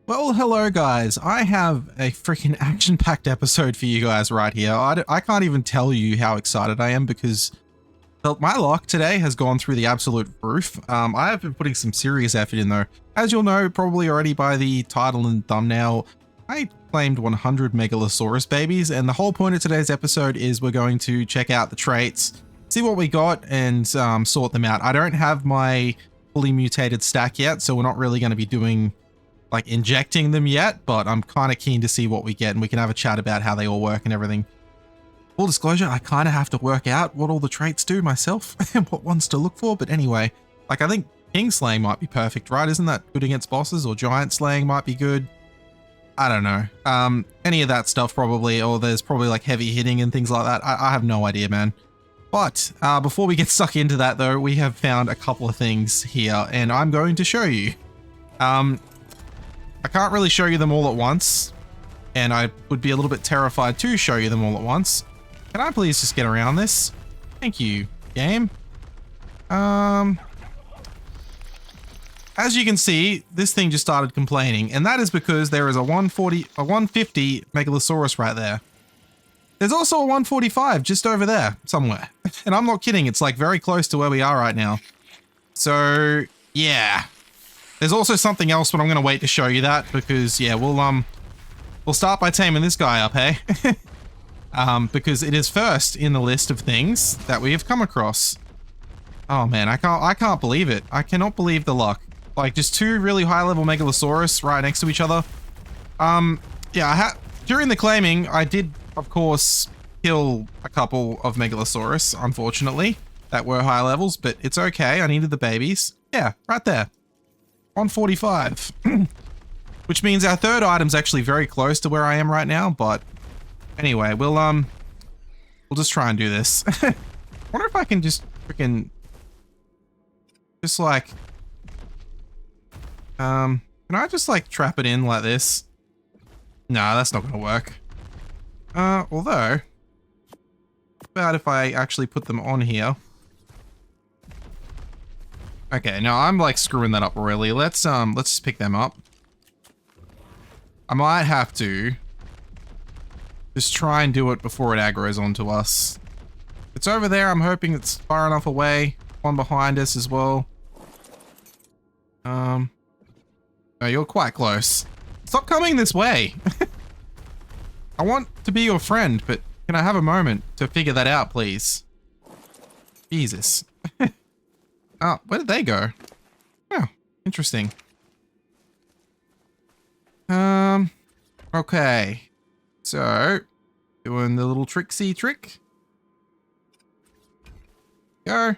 Well, hello guys. I have a freaking action-packed episode for you guys right here. I can't even tell you how excited I am because my luck today has gone through the absolute roof. I have been putting some serious effort in though. As you'll know probably already by the title and thumbnail, I claimed 100 Megalosaurus babies, and the whole point of today's episode is we're going to check out the traits, see what we got, and sort them out. I don't have my fully mutated stack yet, so we're not really going to be doing like injecting them yet, but I'm kind of keen to see what we get, and we can have a chat about how they all work and everything. Full disclosure, I kind of have to work out what all the traits do myself and what ones to look for, but anyway, like I think King Slaying might be perfect, right? Isn't that good against bosses? Or Giant Slaying might be good. I don't know. Any of that stuff probably, or there's probably like heavy hitting and things like that. I have no idea, man. But before we get stuck into that though, we have found a couple of things here and I'm going to show you. I can't really show you them all at once, and I would be a little bit terrified to show you them all at once. Can I please just get around this? Thank you, game. As you can see, this thing just started complaining, and that is because there is a 150 Megalosaurus right there. There's also a 145 just over there somewhere. And I'm not kidding, it's like very close to where we are right now. So, yeah. There's also something else, but I'm going to wait to show you that because, yeah, we'll start by taming this guy up, hey? Because it is first in the list of things that we have come across. Oh man, I can't believe it. I cannot believe the luck. Like, just two really high-level Megalosaurus right next to each other. Yeah, during the claiming, I did, of course, kill a couple of Megalosaurus, unfortunately, that were high levels, but it's okay. I needed the babies. Yeah, right there. 145. Which means our third item's actually very close to where I am right now, but anyway, we'll just try and do this. I wonder if I can just freaking just like can I just like trap it in like this? No, that's not gonna work. Although, how about if I actually put them on here? Okay, no, I'm like screwing that up really. Let's just pick them up. I might have to just try and do it before it aggroes onto us. It's over there. I'm hoping it's far enough away. One behind us as well. Oh, you're quite close. Stop coming this way. I want to be your friend, but can I have a moment to figure that out, please? Jesus. Oh, where did they go? Oh, interesting. Okay. So, doing the little tricksy trick. Go.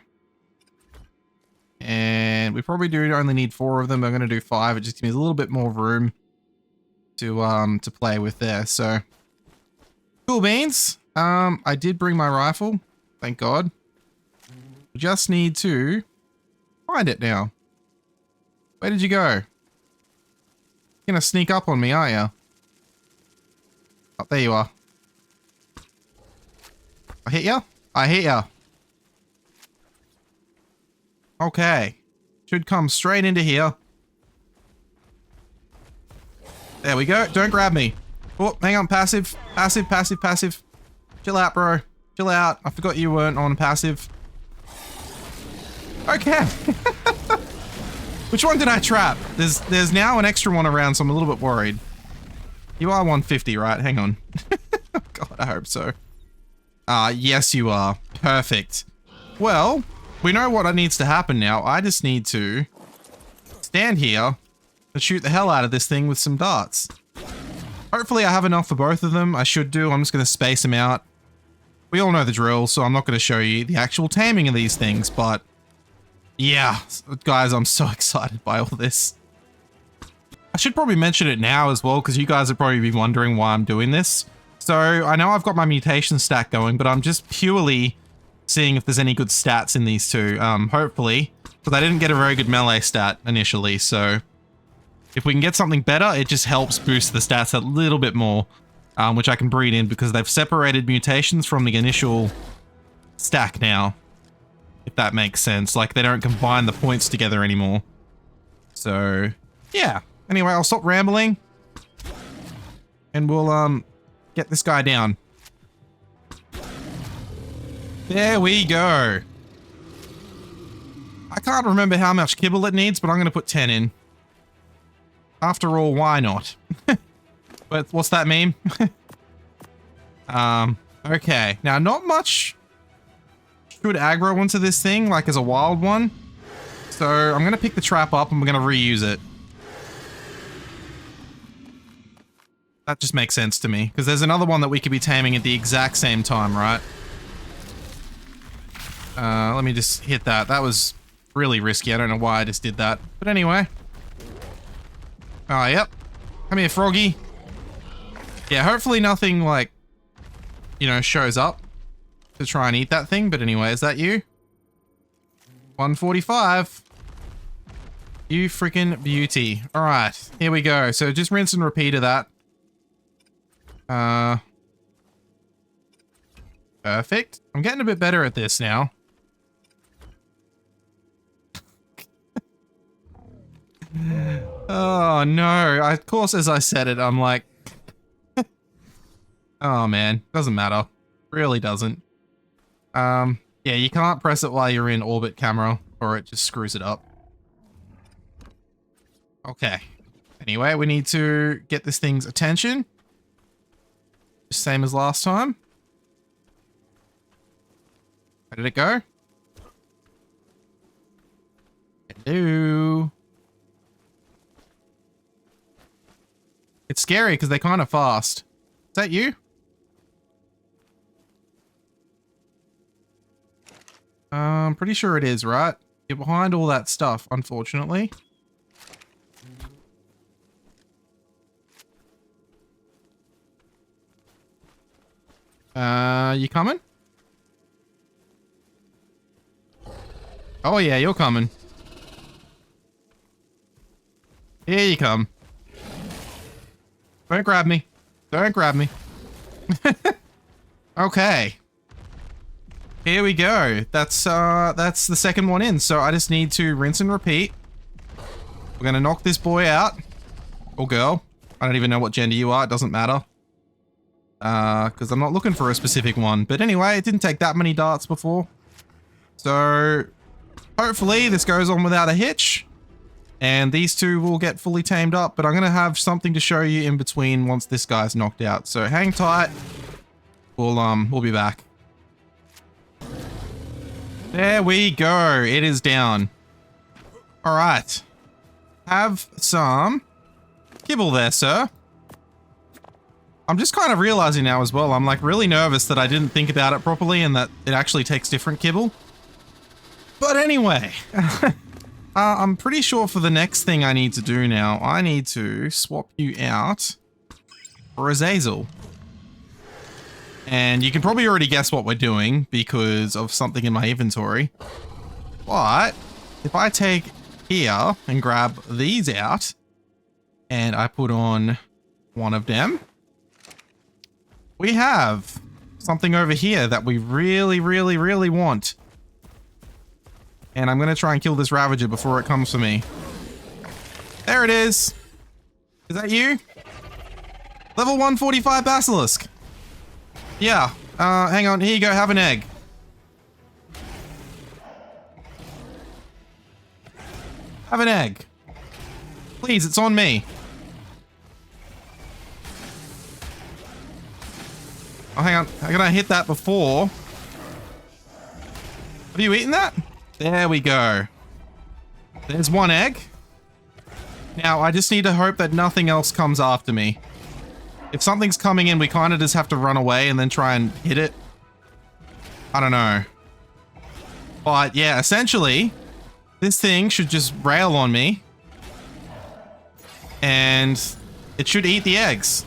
And we probably do only need 4 of them. I'm going to do 5. It just gives me a little bit more room to play with there. So, cool beans. I did bring my rifle. Thank God. We just need to find it now. Where did you go? You're gonna sneak up on me, aren't you? Oh, there you are. I hit ya? I hit ya. Okay. Should come straight into here. There we go. Don't grab me. Oh, hang on. Passive. Passive, passive, passive. Chill out, bro. Chill out. I forgot you weren't on passive. Okay. Which one did I trap? There's now an extra one around, so I'm a little bit worried. You are 150, right? Hang on. God, I hope so. Yes you are. Perfect. Well, we know what needs to happen now. I just need to stand here and shoot the hell out of this thing with some darts. Hopefully I have enough for both of them. I should do. I'm just going to space them out. We all know the drill, so I'm not going to show you the actual taming of these things, but yeah, guys, I'm so excited by all this. I should probably mention it now as well, because you guys would probably be wondering why I'm doing this. So, I know I've got my mutation stack going, but I'm just purely seeing if there's any good stats in these two, hopefully. Because I didn't get a very good melee stat initially, so if we can get something better, it just helps boost the stats a little bit more, which I can breed in because they've separated mutations from the initial stack now. If that makes sense. Like, they don't combine the points together anymore. So, yeah. Anyway, I'll stop rambling. And we'll, get this guy down. There we go. I can't remember how much kibble it needs, but I'm going to put 10 in. After all, why not? But what's that meme? Okay. Now, not much should aggro onto this thing, like as a wild one. So I'm going to pick the trap up and we're going to reuse it. That just makes sense to me, because there's another one that we could be taming at the exact same time, right? Let me just hit that. That was really risky. I don't know why I just did that. But anyway. Oh, yep. Come here, Froggy. Yeah, hopefully nothing, like, you know, shows up to try and eat that thing. But anyway, is that you? 145. You freaking beauty. All right, here we go. So just rinse and repeat of that. Perfect. I'm getting a bit better at this now. Oh no, of course as I said it, I'm like... Oh man, doesn't matter. Really doesn't. Yeah, you can't press it while you're in orbit camera, or it just screws it up. Okay. Anyway, we need to get this thing's attention. Same as last time. Where did it go? Hello. It's scary because they're kind of fast. Is that you? I'm pretty sure it is, right? You're behind all that stuff, unfortunately. You coming? Oh yeah, you're coming. Here you come. Don't grab me. Don't grab me. Okay. Here we go. That's the second one in. So I just need to rinse and repeat. We're gonna knock this boy out. Or girl. I don't even know what gender you are. It doesn't matter. Because I'm not looking for a specific one. But anyway, it didn't take that many darts before. So hopefully this goes on without a hitch. And these two will get fully tamed up, but I'm going to have something to show you in between once this guy's knocked out. So hang tight. We'll be back. There we go. It is down. All right. Have some kibble there, sir. I'm just kind of realizing now as well, I'm like really nervous that I didn't think about it properly and that it actually takes different kibble. But anyway. I'm pretty sure for the next thing I need to do now, I need to swap you out for Azazel. And you can probably already guess what we're doing because of something in my inventory. But if I take here and grab these out and I put on one of them, we have something over here that we really, really, really want. And I'm going to try and kill this Ravager before it comes for me. There it is. Is that you? Level 145 Basilisk. Yeah. Hang on. Here you go. Have an egg. Have an egg. Please, it's on me. Oh, hang on. I'm going to hit that before. Have you eaten that? There we go. There's one egg. Now, I just need to hope that nothing else comes after me. If something's coming in, we kind of just have to run away and then try and hit it. I don't know. But yeah, essentially, this thing should just rail on me. And it should eat the eggs.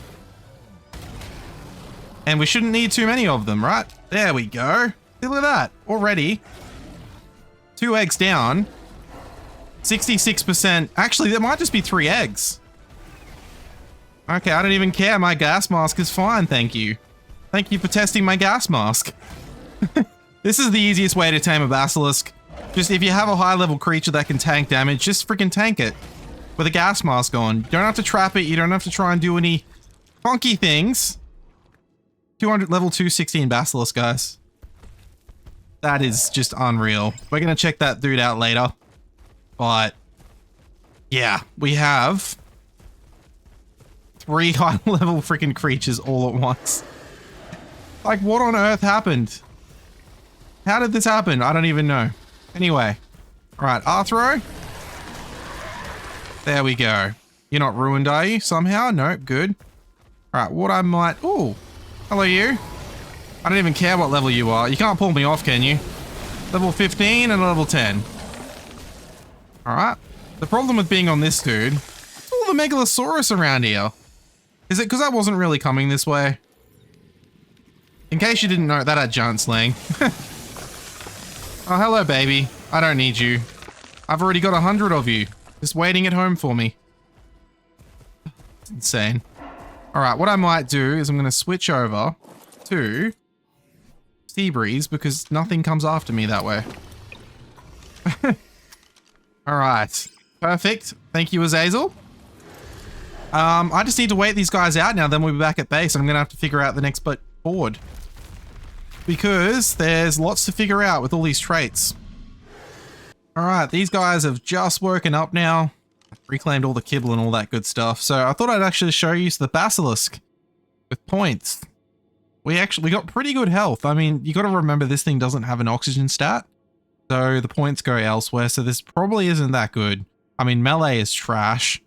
And we shouldn't need too many of them, right? There we go. Look at that. Already. 2 eggs down. 66%. Actually, there might just be 3 eggs. Okay, I don't even care. My gas mask is fine, thank you. Thank you for testing my gas mask. This is the easiest way to tame a basilisk. Just if you have a high level creature that can tank damage, just freaking tank it. with a gas mask on. You don't have to trap it. You don't have to try and do any funky things. 200 level 216 Basilisk, guys. That is just unreal. We're going to check that dude out later. But yeah, we have 3 high level freaking creatures all at once. Like, what on earth happened? How did this happen? I don't even know. Anyway. Alright, Arthro. There we go. You're not ruined, are you? Somehow? Nope, good. Alright, what I might... Ooh. Hello, you. I don't even care what level you are. You can't pull me off, can you? Level 15 and level 10. Alright. The problem with being on this dude... What's all the Megalosaurus around here? Is it because I wasn't really coming this way? In case you didn't know, that had giant slaying. Oh, hello, baby. I don't need you. I've already got 100 of you. Just waiting at home for me. It's insane. Alright, what I might do is I'm going to switch over to Seabreeze because nothing comes after me that way. Alright. Perfect. Thank you, Azazel. I just need to wait these guys out now, then we'll be back at base. I'm going to have to figure out the next board. Because there's lots to figure out with all these traits. Alright, these guys have just woken up now. Reclaimed all the kibble and all that good stuff. So I thought I'd actually show you the Basilisk with points. We got pretty good health. I mean, you got to remember this thing doesn't have an oxygen stat. So the points go elsewhere. So this probably isn't that good. I mean, melee is trash.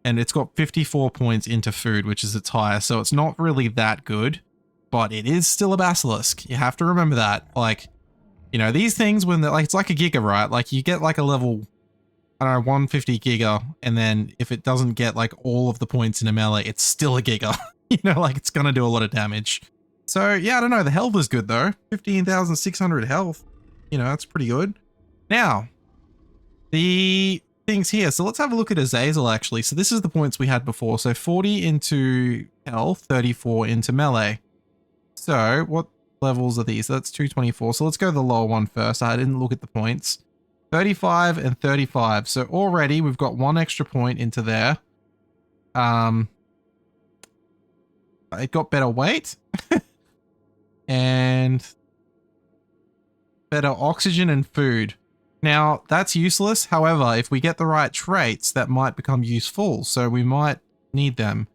And it's got 54 points into food, which is its highest. So it's not really that good. But it is still a Basilisk. You have to remember that. Like, you know, these things when they're like, it's like a Giga, right? Like you get like a level, I don't know, 150 Giga. And then if it doesn't get like all of the points in a melee, it's still a Giga. You know, like it's going to do a lot of damage. So yeah, I don't know. The health is good though. 15,600 health. You know, that's pretty good. Now, the things here. So let's have a look at Azazel actually. So this is the points we had before. So 40 into health, 34 into melee. So what levels are these? So that's 224. So let's go the lower one first. I didn't look at the points. 35 and 35. So already we've got 1 extra point into there. It got better weight and better oxygen and food. Now that's useless. However, if we get the right traits, that might become useful. So we might need them.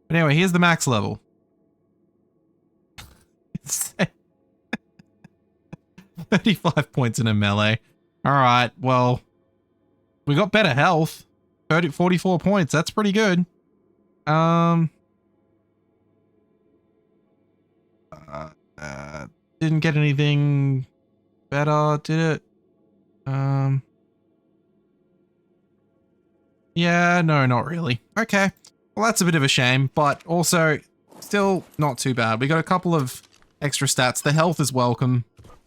But anyway, here's the max level. 35 points in a melee. Alright, well, we got better health. 44 points, that's pretty good. Didn't get anything better, did it? Yeah, no, not really. Okay, well that's a bit of a shame, but also still not too bad. We got a couple of extra stats. The health is welcome.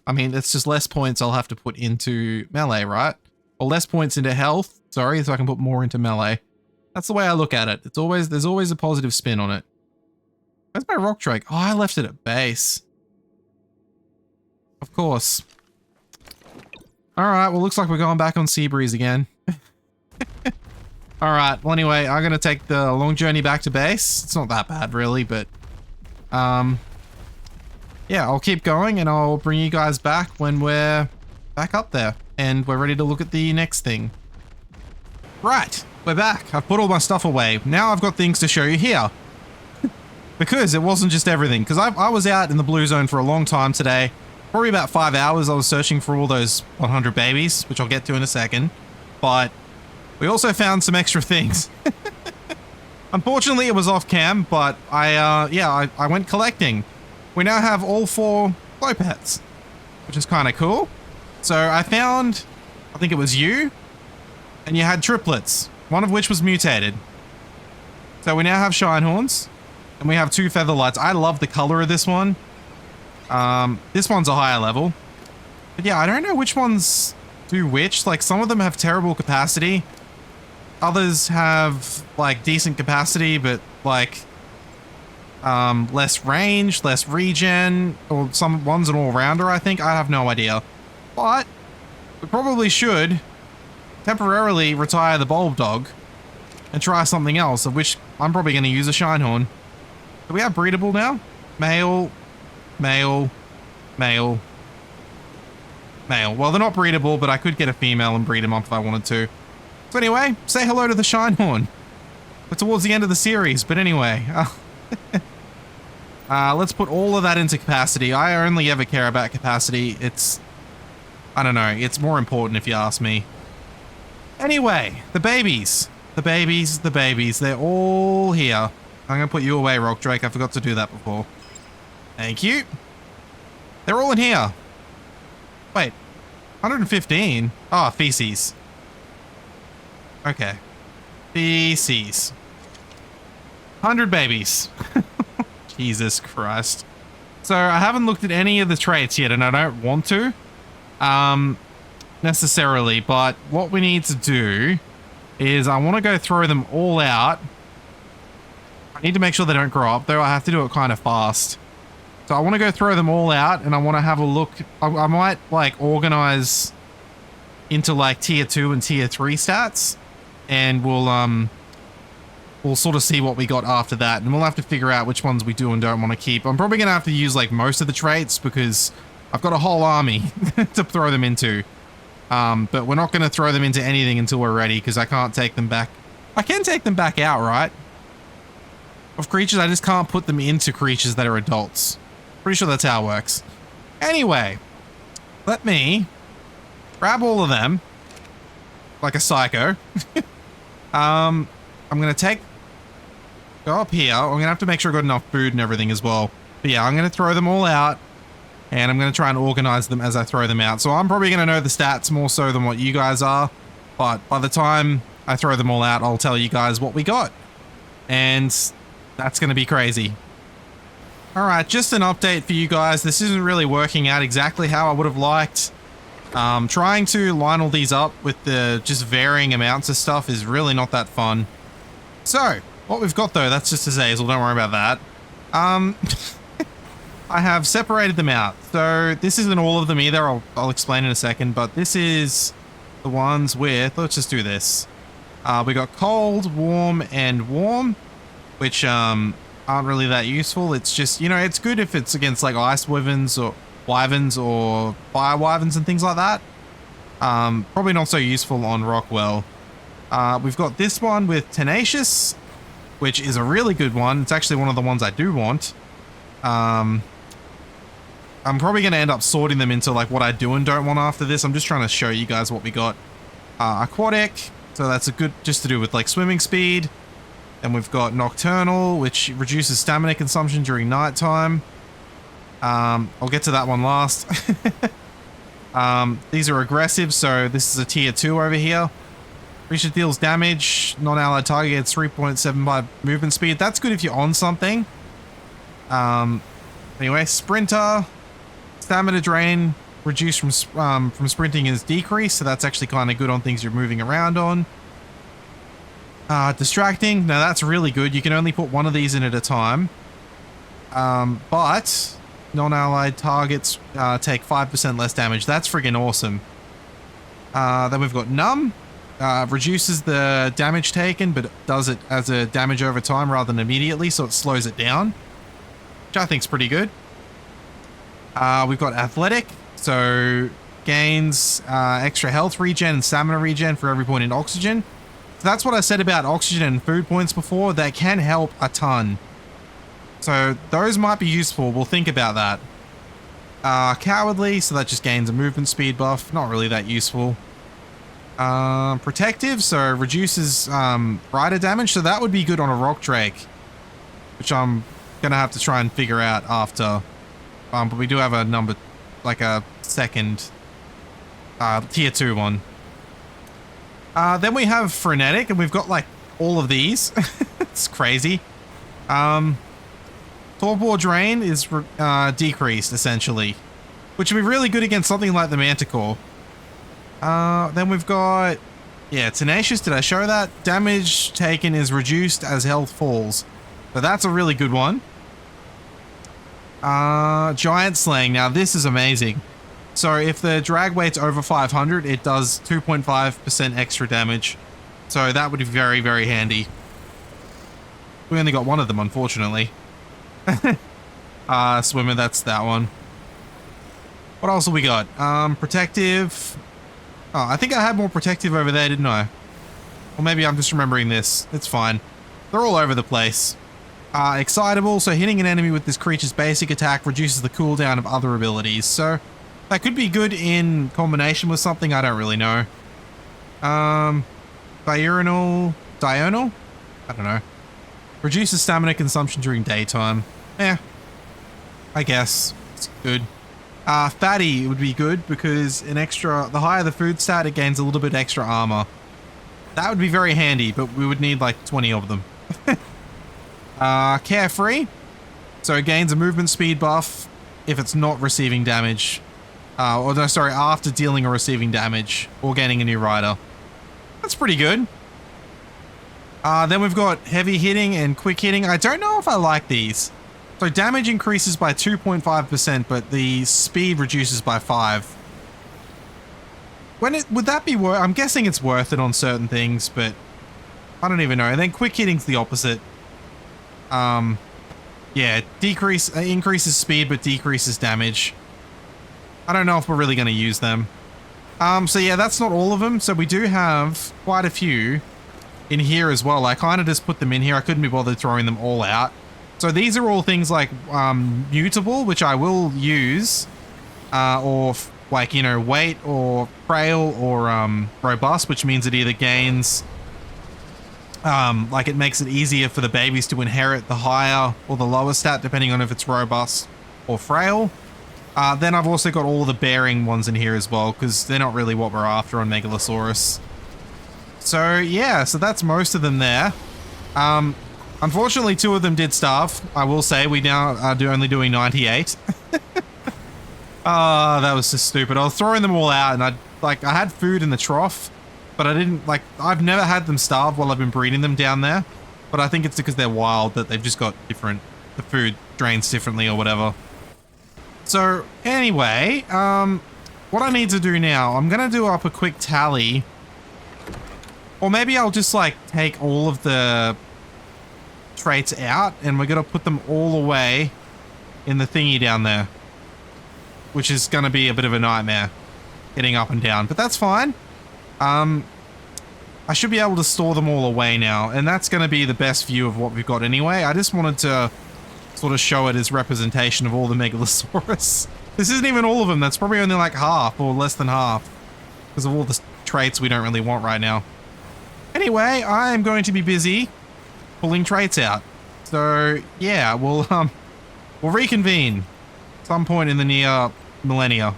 I mean, it's just less points I'll have to put into melee, right? Or less points into health, sorry, so I can put more into melee. That's the way I look at it. There's always a positive spin on it. Where's my rock drake? Oh, I left it at base. Of course. Alright, well looks like we're going back on Seabreeze again. Alright, well anyway, I'm gonna take the long journey back to base. It's not that bad really, but yeah, I'll keep going and I'll bring you guys back when we're back up there and we're ready to look at the next thing. Right, we're back. I've put all my stuff away. Now I've got things to show you here. Because it wasn't just everything. Because I was out in the blue zone for a long time today. Probably about 5 hours I was searching for all those 100 babies, which I'll get to in a second. But we also found some extra things. Unfortunately, it was off cam, but I went collecting. We now have all 4 glow pets, which is kind of cool. So I found, I think it was you, and you had triplets, one of which was mutated. So we now have Shinehorns, and we have 2 Featherlights. I love the color of this one. This one's a higher level. But yeah, I don't know which ones do which. Like, some of them have terrible capacity. Others have, like, decent capacity, but, like, less range, less regen, or some one's an all-rounder, I think. I have no idea. But we probably should temporarily retire the Bulb Dog and try something else, of which I'm probably going to use a Shinehorn. Do we have breedable now? Male, male, male, male. Well, they're not breedable, but I could get a female and breed them up if I wanted to. So anyway, say hello to the Shinehorn. We're towards the end of the series, but anyway. Let's put all of that into capacity. I only ever care about capacity. I don't know, it's more important if you ask me. Anyway, the babies. The babies, they're all here. I'm going to put you away, Rock Drake. I forgot to do that before. Thank you. They're all in here. Wait, 115? Oh, feces. Okay. Feces. 100 babies. Jesus Christ. So I haven't looked at any of the traits yet, and I don't want to. Necessarily, but what we need to do is I want to go throw them all out. I need to make sure they don't grow up, though. I have to do it kind of fast. So I want to go throw them all out, and I want to have a look. I might, like, organize into, like, tier 2 and tier 3 stats, and we'll sort of see what we got after that, and we'll have to figure out which ones we do and don't want to keep. I'm probably going to have to use, like, most of the traits, because I've got a whole army to throw them into. But we're not going to throw them into anything until we're ready, because I can't take them back. I can take them back out, right? Of creatures, I just can't put them into creatures that are adults. Pretty sure that's how it works. Anyway, let me grab all of them like a psycho. I'm going to go up here. I'm going to have to make sure I've got enough food and everything as well. But yeah, I'm going to throw them all out. And I'm going to try and organize them as I throw them out. So I'm probably going to know the stats more so than what you guys are. But by the time I throw them all out, I'll tell you guys what we got. And that's going to be crazy. Alright, just an update for you guys. This isn't really working out exactly how I would have liked. Trying to line all these up with the just varying amounts of stuff is really not that fun. So, what we've got though, that's just Azazel, don't worry about that. I have separated them out. So this isn't all of them either. I'll explain in a second, but this is the ones with, let's just do this. We got cold, warm, and warm, which aren't really that useful. It's just, you know, it's good if it's against like ice wyverns or fire wyverns and things like that. Probably not so useful on Rockwell. We've got this one with tenacious, which is a really good one. It's actually one of the ones I do want. I'm probably going to end up sorting them into like what I do and don't want after this. I'm just trying to show you guys what we got. Aquatic, so that's a good, just to do with like swimming speed. And we've got nocturnal, which reduces stamina consumption during nighttime. I'll get to that one last. These are aggressive, so this is a tier 2 over here. Creature deals damage, non-allied target gets 3.75 movement speed. That's good if you're on something. Anyway, sprinter. Stamina drain reduced from sprinting is decreased, so that's actually kind of good on things you're moving around on. Distracting, now that's really good. You can only put one of these in at a time. But non-allied targets take 5% less damage. That's friggin' awesome. Then we've got numb. Reduces the damage taken, but does it as a damage over time rather than immediately, so it slows it down, which I think's pretty good. We've got athletic, so gains extra health regen and stamina regen for every point in oxygen. So that's what I said about oxygen and food points before. They can help a ton. So those might be useful. We'll think about that. Cowardly, so that just gains a movement speed buff. Not really that useful. Protective, so reduces rider damage. So that would be good on a rock drake, which I'm gonna have to try and figure out after. But we do have a number, like a second tier 2 one. Then we have frenetic, and we've got like all of these. It's crazy. Torpor drain is decreased essentially, which would be really good against something like the Manticore. Then we've got, yeah, tenacious. Did I show that? Damage taken is reduced as health falls. So that's a really good one. Giant slaying. Now this is amazing. So if the drag weight's over 500, it does 2.5% extra damage. So that would be very, very handy. We only got one of them, unfortunately. Swimmer, that's that one. What else have we got? Protective. Oh, I think I had more protective over there, didn't I? Or maybe I'm just remembering this. It's fine. They're all over the place. Excitable, so hitting an enemy with this creature's basic attack reduces the cooldown of other abilities. So that could be good in combination with something, I don't really know. Diurnal? I don't know. Reduces stamina consumption during daytime. I guess. It's good. Fatty would be good because the higher the food stat, it gains a little bit extra armor. That would be very handy, but we would need like 20 of them. Carefree. So it gains a movement speed buff if it's not receiving damage. After dealing or receiving damage or gaining a new rider. That's pretty good. Then we've got heavy hitting and quick hitting. I don't know if I like these. So damage increases by 2.5%, but the speed reduces by 5. Would that be worth? I'm guessing it's worth it on certain things, but I don't even know. And then quick hitting's the opposite. Yeah, increases speed but decreases damage. I don't know if we're really going to use them. So yeah, that's not all of them. So we do have quite a few in here as well. I kind of just put them in here. I couldn't be bothered throwing them all out. So these are all things like mutable, which I will use, or like, you know, weight or frail or robust, which means it either gains, like it makes it easier for the babies to inherit the higher or the lower stat, depending on if it's robust or frail. Then I've also got all the bearing ones in here as well, because they're not really what we're after on Megalosaurus. So yeah, so that's most of them there. Unfortunately, 2 of them did starve. I will say we now are only doing 98. Oh, that was just stupid. I was throwing them all out, and I had food in the trough, but I didn't, I've never had them starve while I've been breeding them down there. But I think it's because they're wild that they've just got the food drains differently or whatever. So anyway, what I need to do now, I'm going to do up a quick tally. Or maybe I'll just take all of the traits out and we're going to put them all away in the thingy down there. Which is going to be a bit of a nightmare getting up and down, but that's fine. I should be able to store them all away now, and that's going to be the best view of what we've got anyway. I just wanted to sort of show it as representation of all the Megalosaurus. This isn't even all of them. That's probably only like half or less than half because of all the traits we don't really want right now. Anyway, I am going to be busy pulling traits out. So yeah, we'll reconvene some point in the near millennia.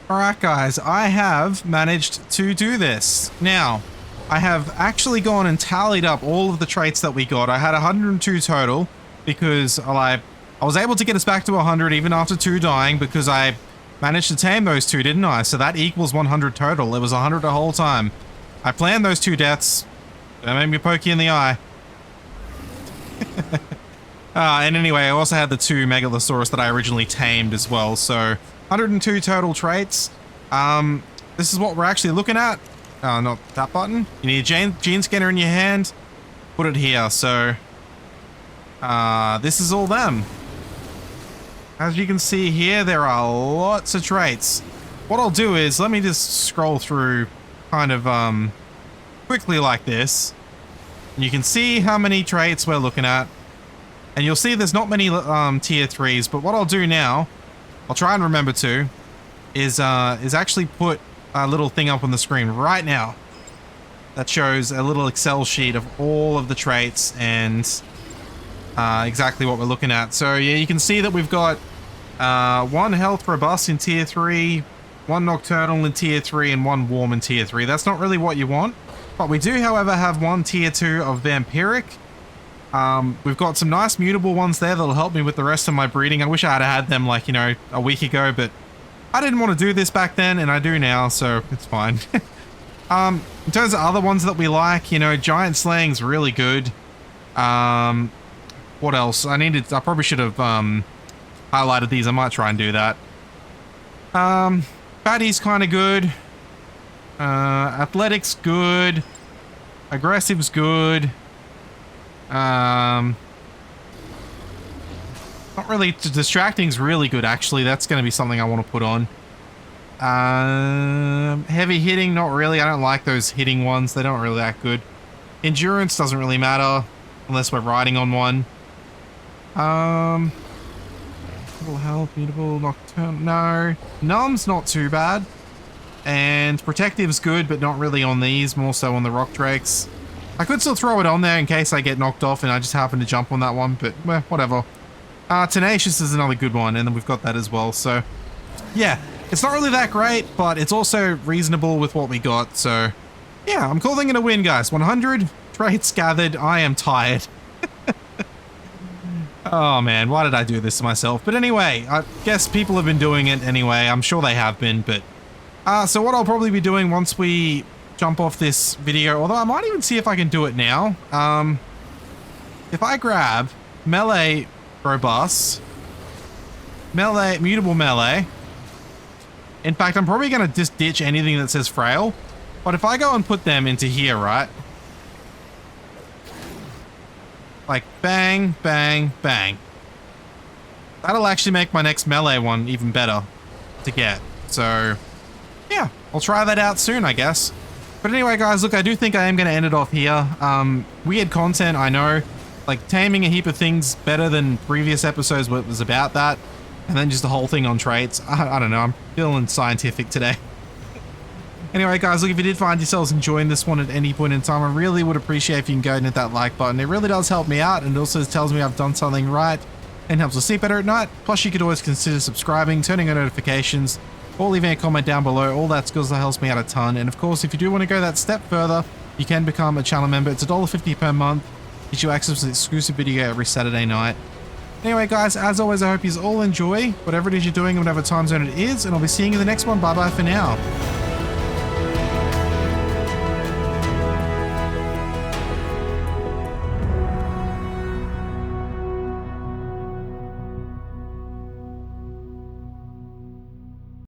Alright guys, I have managed to do this. Now, I have actually gone and tallied up all of the traits that we got. I had 102 total because I was able to get us back to 100 even after 2 dying because I managed to tame those 2, didn't I? So that equals 100 total. It was 100 the whole time. I planned those 2 deaths. That made me poke you in the eye. And anyway, I also had the 2 Megalosaurus that I originally tamed as well. So 102 total traits. This is what we're actually looking at. Oh, not that button. You need a gene scanner in your hand. Put it here. So this is all them. As you can see here, there are lots of traits. What I'll do is, let me just scroll through kind of quickly like this. And you can see how many traits we're looking at. And you'll see there's not many tier 3s, but what I'll do now, I'll try and remember to, is actually put a little thing up on the screen right now that shows a little Excel sheet of all of the traits and exactly what we're looking at. So yeah, you can see that we've got 1 health robust in tier 3, 1 nocturnal in tier 3, and 1 warm in tier 3. That's not really what you want, but we do, however, have 1 tier 2 of vampiric. We've got some nice mutable ones there that'll help me with the rest of my breeding. I wish I had them like, you know, a week ago, but I didn't want to do this back then, and I do now, so it's fine. In terms of other ones that we like, you know, giant slaying's really good. What else? I probably should have highlighted these. I might try and do that. Fatty's kind of good. Athletics good. Aggressive's good. Not really. Distracting's really good, actually. That's going to be something I want to put on. Heavy hitting, not really. I don't like those hitting ones. They don't really that good. Endurance doesn't really matter unless we're riding on one. Full health, mutable, nocturnal. No. Numb's not too bad. And protective's good, but not really on these, more so on the rock drakes. I could still throw it on there in case I get knocked off and I just happen to jump on that one, but well, whatever. Tenacious is another good one, and then we've got that as well, so yeah, it's not really that great, but it's also reasonable with what we got, so yeah, I'm calling it a win, guys. 100 traits gathered. I am tired. Oh man, why did I do this to myself? But anyway, I guess people have been doing it anyway. I'm sure they have been, but so what I'll probably be doing once we jump off this video, although I might even see if I can do it now. If I grab melee robust, melee, mutable melee. In fact, I'm probably going to just ditch anything that says frail. But if I go and put them into here, right? Like bang, bang, bang. That'll actually make my next melee one even better to get. So yeah, I'll try that out soon, I guess. But anyway, guys, look, I do think I am going to end it off here. Weird content, I know. Like, taming a heap of things better than previous episodes was about that. And then just the whole thing on traits. I don't know, I'm feeling scientific today. Anyway, guys, look, if you did find yourselves enjoying this one at any point in time, I really would appreciate if you can go and hit that like button. It really does help me out, and it also tells me I've done something right and helps us sleep better at night. Plus, you could always consider subscribing, turning on notifications, or leaving a comment down below. All that skills that helps me out a ton. And of course, if you do want to go that step further, you can become a channel member. It's $1.50 per month. Gives you access to an exclusive video every Saturday night. Anyway, guys, as always, I hope you all enjoy whatever it is you're doing and whatever time zone it is, and I'll be seeing you in the next one. Bye bye for now.